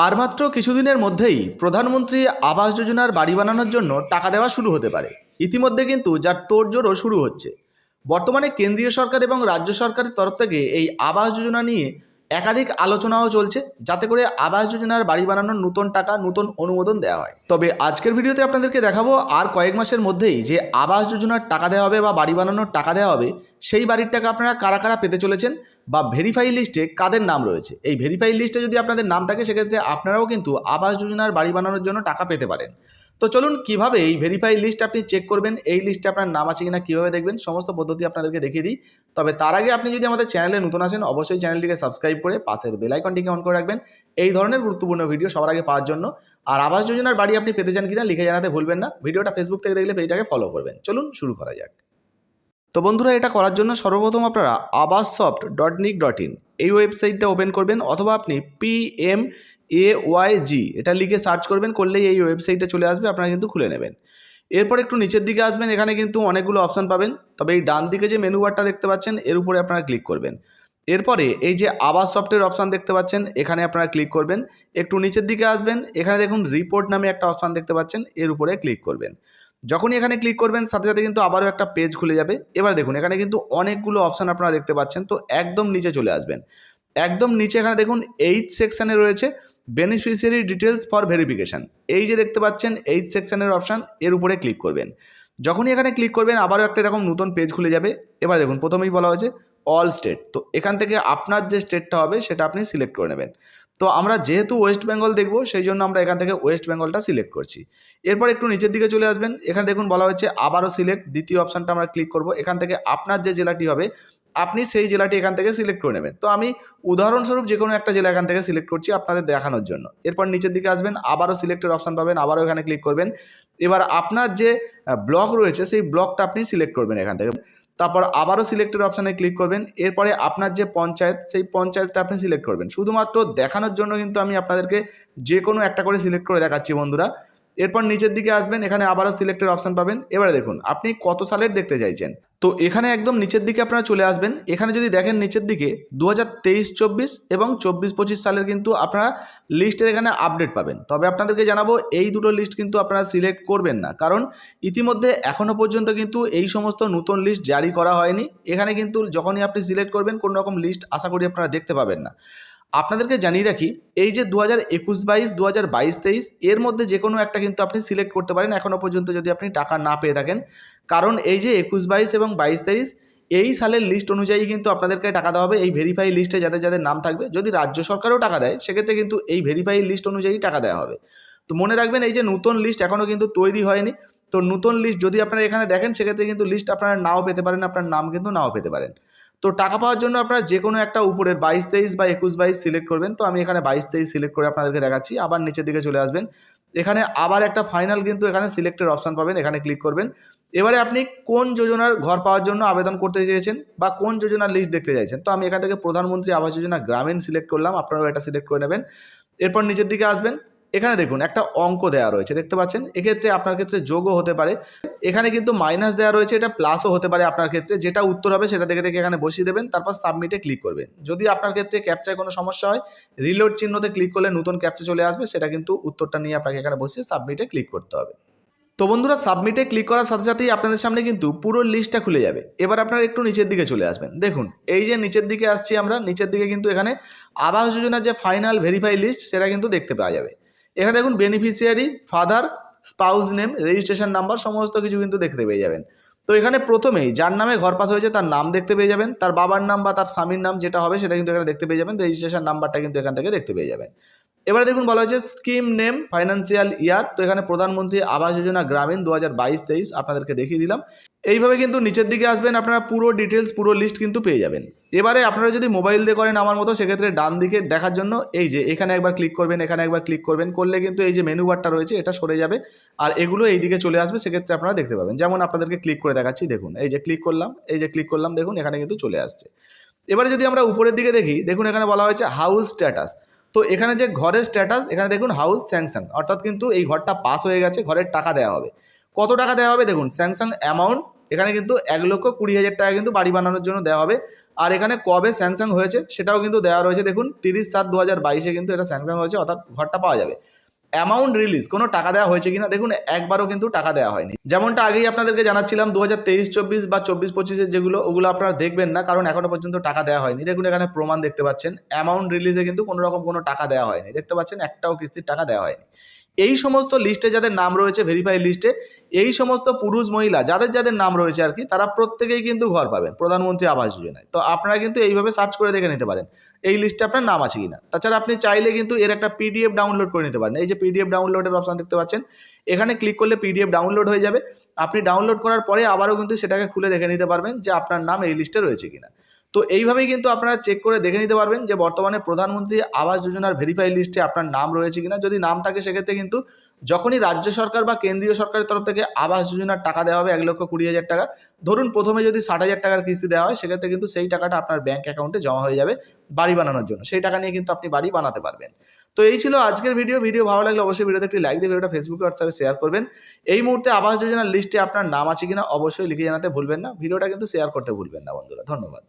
আর মাত্র কিছুদিনের মধ্যেই প্রধানমন্ত্রী আবাস যোজনার বাড়ি বানানোর জন্য টাকা দেওয়া শুরু হতে পারে। ইতিমধ্যে কিন্তু যার তোড়জোড়ও শুরু হচ্ছে। বর্তমানে কেন্দ্রীয় সরকার এবং রাজ্য সরকারের তরফ থেকে এই আবাস যোজনা নিয়ে একাধিক আলোচনাও চলছে, যাতে করে আবাস যোজনার বাড়ি বানানোর নতুন টাকা, নতুন অনুমোদন দেওয়া হয়। তবে আজকের ভিডিওতে আপনাদেরকে দেখাবো আর কয়েক মাসের মধ্যেই যে আবাস যোজনার টাকা দেওয়া হবে বা বাড়ি বানানোর টাকা দেওয়া হবে, সেই বাড়ির টাকা আপনারা কারা কারা পেতে চলেছেন বা ভেরিফাই লিস্টে কাদের নাম রয়েছে। এই ভেরিফাই লিস্টে যদি আপনাদের নাম থাকে, সেক্ষেত্রে আপনারাও কিন্তু আবাস যোজনার বাড়ি বানানোর জন্য টাকা পেতে পারেন। তো চলুন কিভাবে এই ভেরিফাই লিস্ট আপনি চেক করবেন, এই লিস্টে আপনার নাম আছে কিনা কীভাবে দেখবেন, সমস্ত পদ্ধতি আপনাদেরকে দেখিয়ে দিই। তবে তার আগে আপনি যদি আমাদের চ্যানেলে নতুন আসেন, অবশ্যই চ্যানেলটিকে সাবস্ক্রাইব করে পাশের বেল আইকনটিকে অন করে রাখবেন এই ধরনের গুরুত্বপূর্ণ ভিডিও সবার আগে পাওয়ার জন্য। আর আবাস যোজনার বাড়ি আপনি পেতে চান কিনা লিখে জানাতে ভুলবেন না। ভিডিওটা ফেসবুক থেকে দেখলে পেজটাকে ফলো করবেন। চলুন শুরু করা যাক। তো বন্ধুরা, এটা করার জন্য সর্বপ্রথম আপনারা abasoft.nic.in এই ওয়েবসাইটটা ওপেন করবেন, অথবা আপনি PMAYG এটা লিখে সার্চ করবেন, করলেই এই ওয়েবসাইটে চলে আসবে, আপনারা কিন্তু খুলে নেবেন। এরপর একটু নিচের দিকে আসবেন, এখানে কিন্তু অনেকগুলো অপশান পাবেন। তবে এই ডান দিকে যে মেনু বারটা দেখতে পাচ্ছেন, এর উপরে আপনারা ক্লিক করবেন। এরপরে এই যে আবাস সফটের অপশান দেখতে পাচ্ছেন, এখানে আপনারা ক্লিক করবেন। একটু নিচের দিকে আসবেন, এখানে দেখুন রিপোর্ট নামে একটা অপশান দেখতে পাচ্ছেন, এর উপরে ক্লিক করবেন। যখনই এখানে ক্লিক করবেন, সাথে সাথে কিন্তু আবারও একটা পেজ খুলে যাবে। এবার দেখুন এখানে কিন্তু অনেকগুলো অপশান আপনারা দেখতে পাচ্ছেন। তো একদম নিচে চলে আসবেন। একদম নিচে এখানে দেখুন এইচ সেকশানে রয়েছে বেনিফিশিয়ারি ডিটেলস ফর ভেরিফিকেশান। এই যে দেখতে পাচ্ছেন এইচ সেকশানের অপশান, এর উপরে ক্লিক করবেন। যখনই এখানে ক্লিক করবেন, আবারও একটা এরকম নতুন পেজ খুলে যাবে। এবার দেখুন প্রথমেই বলা হয়েছে অল স্টেট। তো এখান থেকে আপনার যে স্টেটটা হবে সেটা আপনি সিলেক্ট করে নেবেন। তো আমরা যেহেতু ওয়েস্ট বেঙ্গল দেখব, সেই জন্য আমরা এখান থেকে ওয়েস্ট বেঙ্গলটা সিলেক্ট করছি। এরপর একটু নিচের দিকে চলে আসবেন, এখানে দেখুন বলা হয়েছে আবারও সিলেক্ট। দ্বিতীয় অপশানটা আমরা ক্লিক করব। এখান থেকে আপনার যে জেলাটি হবে, আপনি সেই জেলাটি এখান থেকে সিলেক্ট করে নেবেন। তো আমি উদাহরণস্বরূপ যে কোনো একটা জেলা এখান থেকে সিলেক্ট করছি আপনাদের দেখানোর জন্য। এরপর নিচের দিকে আসবেন, আবারও সিলেক্টের অপশান পাবেন, আবারও এখানে ক্লিক করবেন। এবার আপনার যে ব্লক রয়েছে, সেই ব্লকটা আপনি সিলেক্ট করবেন এখান থেকে। তারপর আবারও সিলেক্টের অপশানে ক্লিক করবেন। এরপরে আপনার যে পঞ্চায়েত, সেই পঞ্চায়েতটা আপনি সিলেক্ট করবেন। শুধুমাত্র দেখানোর জন্য কিন্তু আমি আপনাদেরকে যে কোনো একটা করে সিলেক্ট করে দেখাচ্ছি বন্ধুরা। এরপর নিচের দিকে আসবেন, এখানে আবারও সিলেক্টের অপশান পাবেন। এবারে দেখুন আপনি কত সালের দেখতে চাইছেন। তো এখানে একদম নিচের দিকে আপনারা চলে আসবেন। এখানে যদি দেখেন নিচের দিকে 2023-24 এবং 24-25 সালের কিন্তু আপনারা লিস্টের এখানে আপডেট পাবেন। তবে আপনাদেরকে জানাবো, এই দুটো লিস্ট কিন্তু আপনারা সিলেক্ট করবেন না, কারণ ইতিমধ্যে এখনও পর্যন্ত কিন্তু এই সমস্ত নতুন লিস্ট জারি করা হয়নি। এখানে কিন্তু যখনই আপনি সিলেক্ট করবেন, কোনো রকম লিস্ট আশা করি আপনারা দেখতে পাবেন না। আপনাদেরকে জানিয়ে রাখি, এই যে 2021-22, 2022-23 এর মধ্যে যে কোনো একটা কিন্তু আপনি সিলেক্ট করতে পারেন এখনও পর্যন্ত, যদি আপনি টাকা না পেয়ে থাকেন। কারণ এই যে 21-22 এবং 22-23 এই সালের লিস্ট অনুযায়ী কিন্তু আপনাদেরকে টাকা দেওয়া হবে। এই ভেরিফাই লিস্টে যাদের যাদের নাম থাকবে, যদি রাজ্য সরকারও টাকা দেয়, সেক্ষেত্রে কিন্তু এই ভেরিফাই লিস্ট অনুযায়ী টাকা দেওয়া হবে। তো মনে রাখবেন, এই যে নতুন লিস্ট এখনও কিন্তু তৈরি হয়নি। তো নতুন লিস্ট যদি আপনারা এখানে দেখেন, সেক্ষেত্রে কিন্তু লিস্ট আপনারা নাও পেতে পারেন, আপনার নাম কিন্তু নাও পেতে পারেন। তো টাকা পাওয়ার জন্য আপনারা যে কোনো একটা উপরের 22-23 বা 21-22 সিলেক্ট করবেন। তো আমি এখানে 22-23 সিলেক্ট করে আপনাদেরকে দেখাচ্ছি। আবার নিচের দিকে চলে আসবেন, এখানে আবার একটা ফাইনাল কিন্তু এখানে সিলেক্টের অপশান পাবেন, এখানে ক্লিক করবেন। এবারে আপনি কোন যোজনার ঘর পাওয়ার জন্য আবেদন করতে চেয়েছেন বা কোন যোজনার লিস্ট দেখতে চাইছেন। তো আমি এখান থেকে প্রধানমন্ত্রী আবাস যোজনা গ্রামীণ সিলেক্ট করলাম, আপনারাও এটা সিলেক্ট করে নেবেন। এরপর নিচের দিকে আসবেন, এখানে দেখুন একটা অঙ্ক দেওয়া রয়েছে, দেখতে পাচ্ছেন। এক্ষেত্রে আপনার ক্ষেত্রে যোগও হতে পারে, এখানে কিন্তু মাইনাস দেওয়া রয়েছে, এটা প্লাসও হতে পারে আপনার ক্ষেত্রে। যেটা উত্তর হবে সেটা দেখে দেখে এখানে বসিয়ে দেবেন, তারপর সাবমিটে ক্লিক করবেন। যদি আপনার ক্ষেত্রে ক্যাপচায় কোনো সমস্যা হয়, রিলোড চিহ্নতে ক্লিক করলে নতুন ক্যাপচা চলে আসবে, সেটা কিন্তু উত্তরটা নিয়ে আপনাকে এখানে বসিয়ে সাবমিটে ক্লিক করতে হবে। তো বন্ধুরা, সাবমিটে ক্লিক করার সাথে সাথেই আপনাদের সামনে কিন্তু পুরো লিস্টটা খুলে যাবে। এবার আপনারা একটু নিচের দিকে চলে আসবেন। দেখুন এই যে নিচের দিকে আসছি আমরা, নিচের দিকে কিন্তু এখানে আবাস যোজনার যে ফাইনাল ভেরিফাই লিস্ট সেটা কিন্তু দেখতে পাওয়া যাবে। এখানে দেখুন beneficiary, father, spouse name, registration number, সমস্ত কিছু কিন্তু দেখতে পেয়ে যাবেন। তো এখানে প্রথমেই যার নামে ঘর পাস হয়েছে তার নাম দেখতে পেয়ে যাবেন, তার বাবার নাম বা তার স্বামীর নাম যেটা হবে সেটা কিন্তু এখানে দেখতে পেয়ে যাবেন, রেজিস্ট্রেশন নাম্বারটা কিন্তু এখান থেকে দেখতে পেয়ে যাবেন। এবারে দেখুন বলা হয়েছে স্কিম নেম, ফাইন্যান্সিয়াল ইয়ার। তো এখানে প্রধানমন্ত্রী আবাস যোজনা গ্রামীণ 2022-23 আপনাদেরকে দেখিয়ে দিলাম। এইভাবে কিন্তু নিচের দিকে আসবেন, আপনারা পুরো ডিটেলস, পুরো লিস্ট কিন্তু পেয়ে যাবেন। এবারে আপনারা যদি মোবাইল দিয়ে করেন আমার মতো, সেক্ষেত্রে ডান দিকে দেখার জন্য এই যে এখানে একবার ক্লিক করবেন, এখানে একবার ক্লিক করবেন, করলে কিন্তু এই যে মেনু বারটা রয়েছে এটা সরে যাবে, আর এগুলো এই দিকে চলে আসবে। সেক্ষেত্রে আপনারা দেখতে পাবেন, যেমন আপনাদেরকে ক্লিক করে দেখাচ্ছি। দেখুন এই যে ক্লিক করলাম, এই যে ক্লিক করলাম, দেখুন এখানে কিন্তু চলে আসছে। এবারে যদি আমরা উপরের দিকে দেখি, দেখুন এখানে বলা হয়েছে হাউস স্ট্যাটাস। তো এখানে যে ঘরের স্ট্যাটাস, এখানে দেখুন হাউস স্যাংশন, অর্থাৎ কিন্তু এই ঘরটা পাস হয়ে গেছে, ঘরের টাকা দেওয়া হবে। কত টাকা দেওয়া হবে দেখুন, স্যাংশন অ্যামাউন্ট এখানে কিন্তু 1,20,000 টাকা কিন্তু বাড়ি বানানোর জন্য দেওয়া হবে। আর এখানে কবে স্যাংশন হয়েছে সেটাও কিন্তু দেওয়া রয়েছে। দেখুন 30/7/2022 কিন্তু এটা স্যাংশন হয়েছে, অর্থাৎ ঘরটা পাওয়া যাবে। অ্যামাউন্ট রিলিজ, কোনো টাকা দেওয়া হয়েছে কিনা দেখুন একবারও কিন্তু টাকা দেওয়া হয়নি। যেমনটা আগেই আপনাদেরকে জানাচ্ছিলাম 2023-24 বা 24-25 যেগুলো, ওগুলো আপনারা দেখবেন না, কারণ এখনো পর্যন্ত টাকা দেওয়া হয়নি। দেখুন এখানে প্রমাণ দেখতে পাচ্ছেন, অ্যামাউন্ট রিলিজে কিন্তু কোনো রকম কোনো টাকা দেওয়া হয়নি, দেখতে পাচ্ছেন একটাও কিস্তির টাকা দেওয়া হয়নি। এই সমস্ত লিস্টে যাদের নাম রয়েছে ভেরিফাই লিস্টে, এই সমস্ত পুরুষ মহিলা যাদের যাদের নাম রয়েছে আর কি, তারা প্রত্যেকেই কিন্তু ঘর পাবেন প্রধানমন্ত্রী আবাস যোজনায়। তো আপনারা কিন্তু এইভাবে সার্চ করে দেখে নিতে পারেন এই লিস্টে আপনার নাম আছে কিনা। তাছাড়া আপনি চাইলে কিন্তু এর একটা পিডিএফ ডাউনলোড করে নিতে পারেন। এই যে পিডিএফ ডাউনলোডের অপশন দেখতে পাচ্ছেন, এখানে ক্লিক করলে পিডিএফ ডাউনলোড হয়ে যাবে। আপনি ডাউনলোড করার পরে আবারও কিন্তু সেটাকে খুলে দেখে নিতে পারবেন যে আপনার নাম এই লিস্টে রয়েছে কিনা। তো এইভাবেই কিন্তু আপনারা চেক করে দেখে নিতে পারবেন যে বর্তমানে প্রধানমন্ত্রী আবাস যোজনার ভেরিফাই লিস্টে আপনার নাম রয়েছে কিনা। যদি নাম থাকে সেক্ষেত্রে কিন্তু যখনই রাজ্য সরকার বা কেন্দ্রীয় সরকারের তরফ থেকে আবাস যোজনার টাকা দেওয়া হবে 1,20,000 টাকা, ধরুন প্রথমে যদি 60,000 টাকার কিস্তি দেওয়া হয়, সেক্ষেত্রে কিন্তু সেই টাকাটা আপনার ব্যাঙ্ক অ্যাকাউন্টে জমা হয়ে যাবে বাড়ি বানানোর জন্য। সেই টাকা নিয়ে কিন্তু আপনি বাড়ি বানাতে পারবেন। তো এই ছিল আজকের ভিডিও ভালো লাগলে অবশ্যই ভিডিওতে একটি লাইক দিয়ে ভিডিওটা ফেসবুকে হোয়াটসঅ্যাপে শেয়ার করবেন। এই মুহূর্তে আবাস যোজনার লিস্টে আপনার নাম আছে কিনা অবশ্যই লিখে জানাতে ভুলবেন না। ভিডিওটা কিন্তু শেয়ার করতে ভুলবেন না বন্ধুরা। ধন্যবাদ।